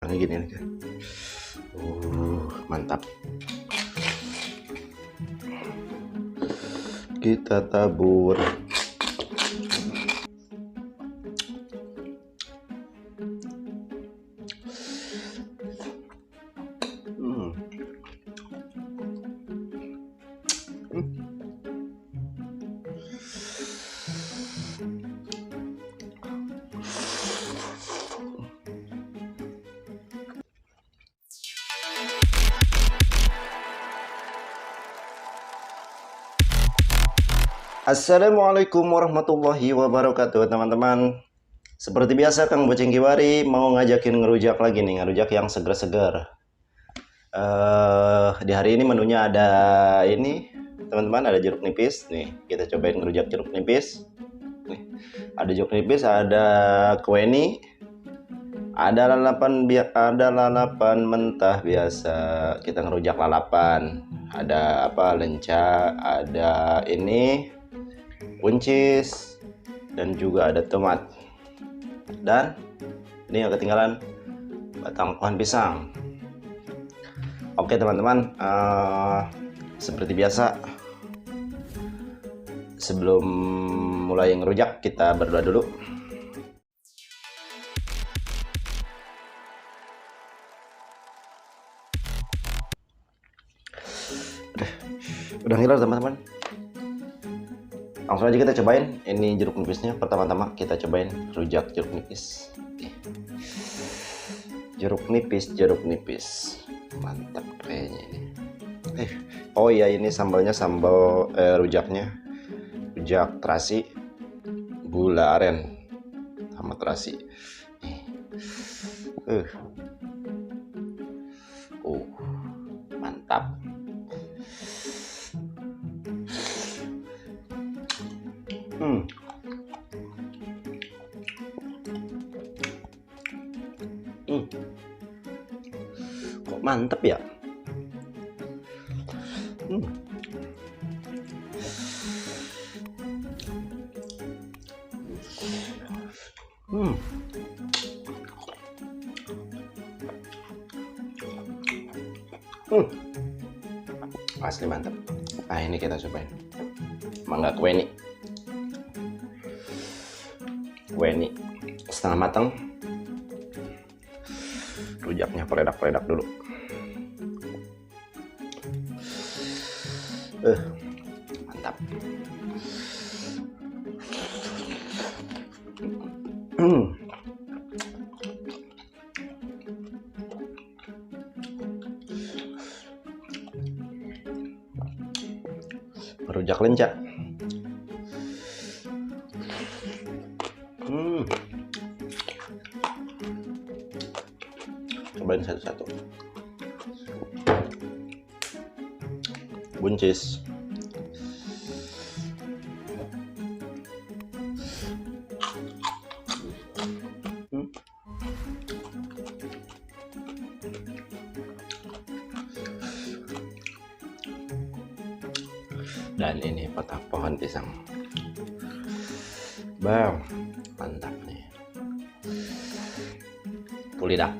Ini gini nih. Mantap. Kita tabur. Assalamualaikum warahmatullahi wabarakatuh teman-teman. Seperti biasa Kang Boceng Kiwari mau ngajakin ngerujak lagi nih, ngerujak yang segar-segar. Di hari ini menunya ada ini teman-teman, ada jeruk nipis nih. Kita cobain ngerujak jeruk nipis nih. Ada jeruk nipis, ada kueni, ada lalapan mentah biasa. Kita ngerujak lalapan. Ada apa, lenca, ada ini buncis, dan juga ada tomat, dan ini yang ketinggalan batang pohon pisang. Oke teman-teman, seperti biasa sebelum mulai ngerujak kita berdoa dulu. Udah ngiler teman-teman, langsung aja kita cobain ini jeruk nipisnya. Pertama-tama kita cobain rujak jeruk nipis. Jeruk nipis mantap kayaknya ini. Oh iya, ini sambalnya sambal rujaknya rujak terasi, gula aren sama terasi. Mantap. Kok mantep ya? Asli mantap. Nah ini kita cobain mangga kueni setengah matang. Rujaknya peledak dulu. Mantap. Rujak lenca. Cobain satu-satu. Buncis. Dan ini batang pohon pisang. Bang, mantap nih. Pulidak.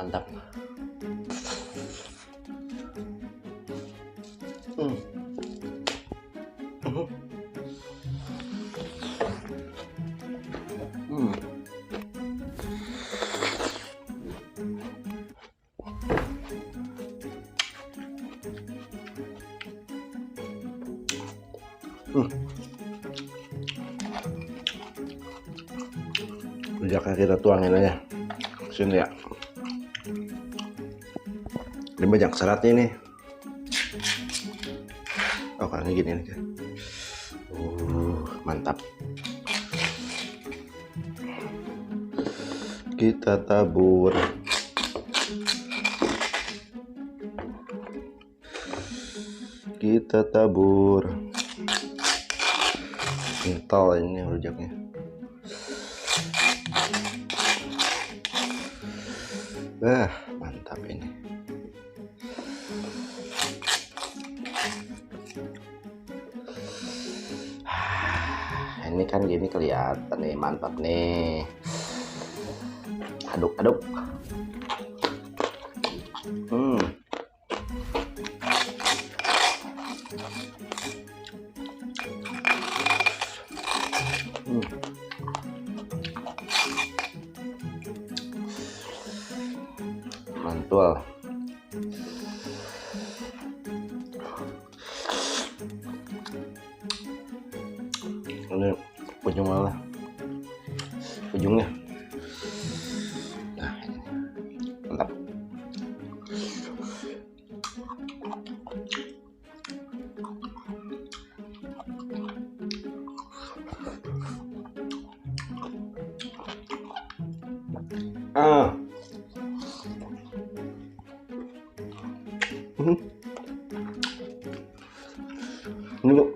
Mantap. Rujaknya kita tuangin aja sini ya. Ini banyak seratnya nih. Oh kayaknya gini nih. Mantap. Kita tabur. kita tabur. Kental ini rujaknya. Mantap ini. Ini kan gini kelihatan nih, mantap nih. Aduk. Mantul. Ini ujungnya. Nah, mantap. Ini loh.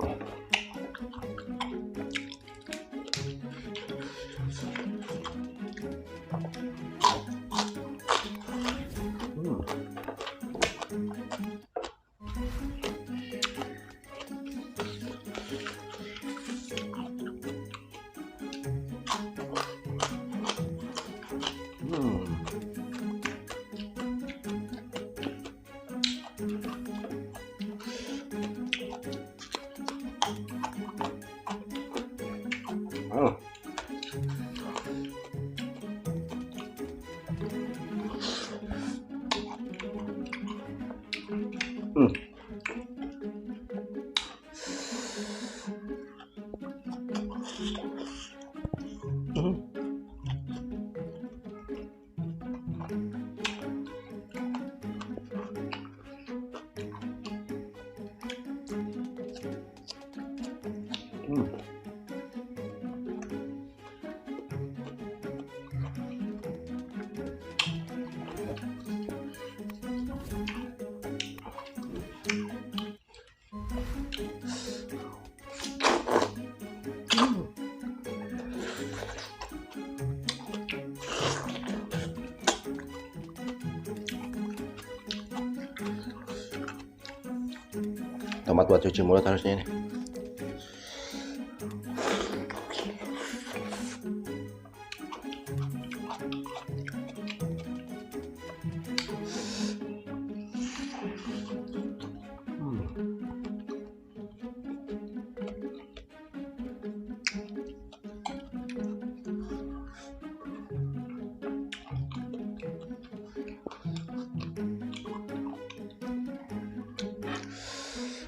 Tomat buat cuci mulut harusnya ini.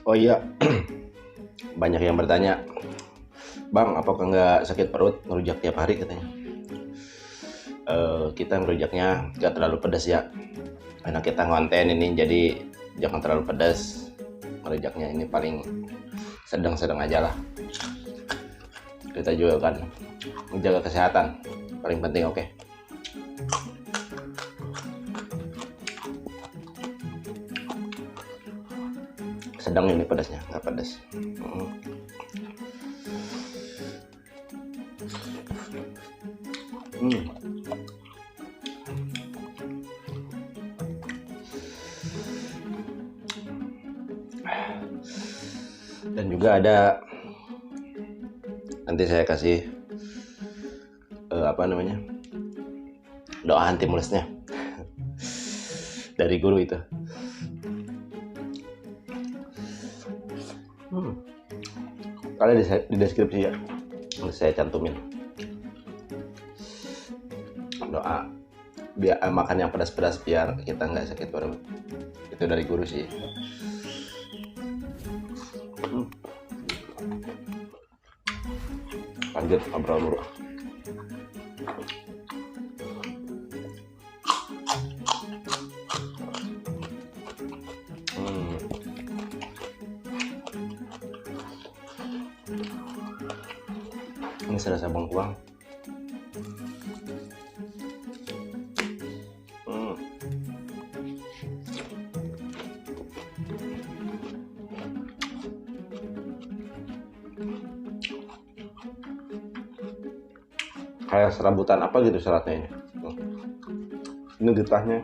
Oh iya, banyak yang bertanya, Bang, apakah nggak sakit perut ngerujak tiap hari katanya? Kita ngerujaknya nggak terlalu pedas ya, karena kita ngonten ini, jadi jangan terlalu pedas. Ngerujaknya ini paling sedang-sedang aja lah. Kita juga kan menjaga kesehatan, paling penting. Oke. Sedang ini pedasnya, nggak pedas. Dan juga ada, nanti saya kasih doa anti mulusnya dari guru itu. Kalian di deskripsi ya, saya cantumin doa biar makan yang pedas-pedas biar kita nggak sakit perut. Itu dari guru sih. Lanjut ngobrol dulu. Ini serasa bengkuang. kayak serabutan apa gitu seratnya ini. Ini getahnya.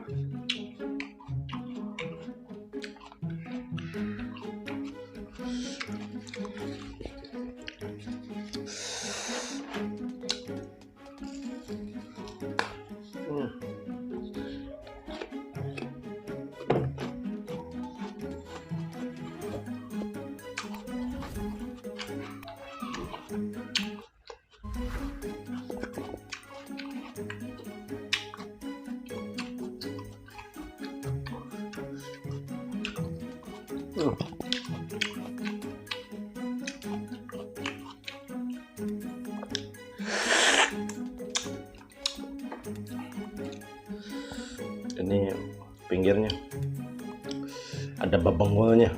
Ini pinggirnya ada babangulnya.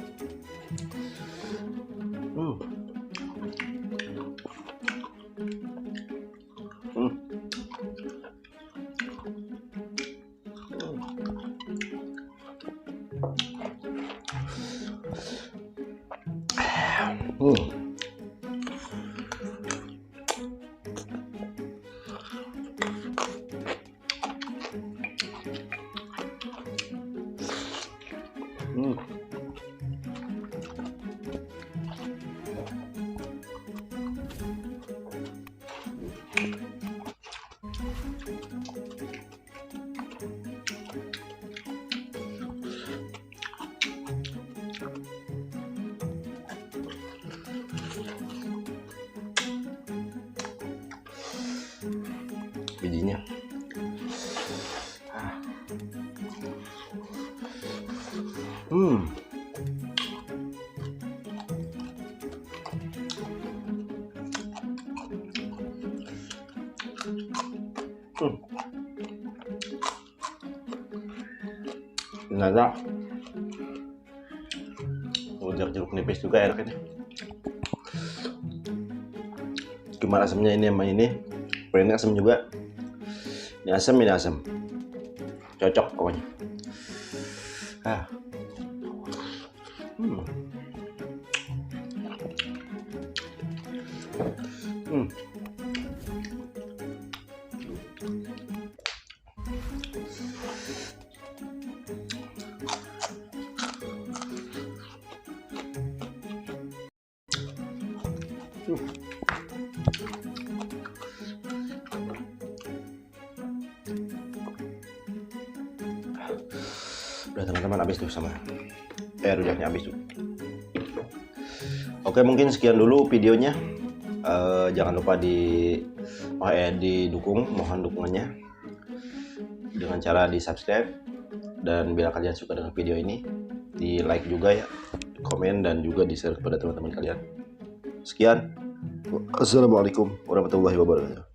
Bijinya. Ternyata rujak jeruk nipis juga enak ini. Cuma asamnya ini sama ini, ini asam juga. Ini asam. Cocok pokoknya. Udah teman-teman, habis tuh sama rujaknya habis tuh. Oke, mungkin sekian dulu videonya. Jangan lupa didukung, mohon dukungannya dengan cara di subscribe, dan bila kalian suka dengan video ini di like juga ya, komen, dan juga di share kepada teman-teman kalian. Sekian, assalamualaikum warahmatullahi wabarakatuh.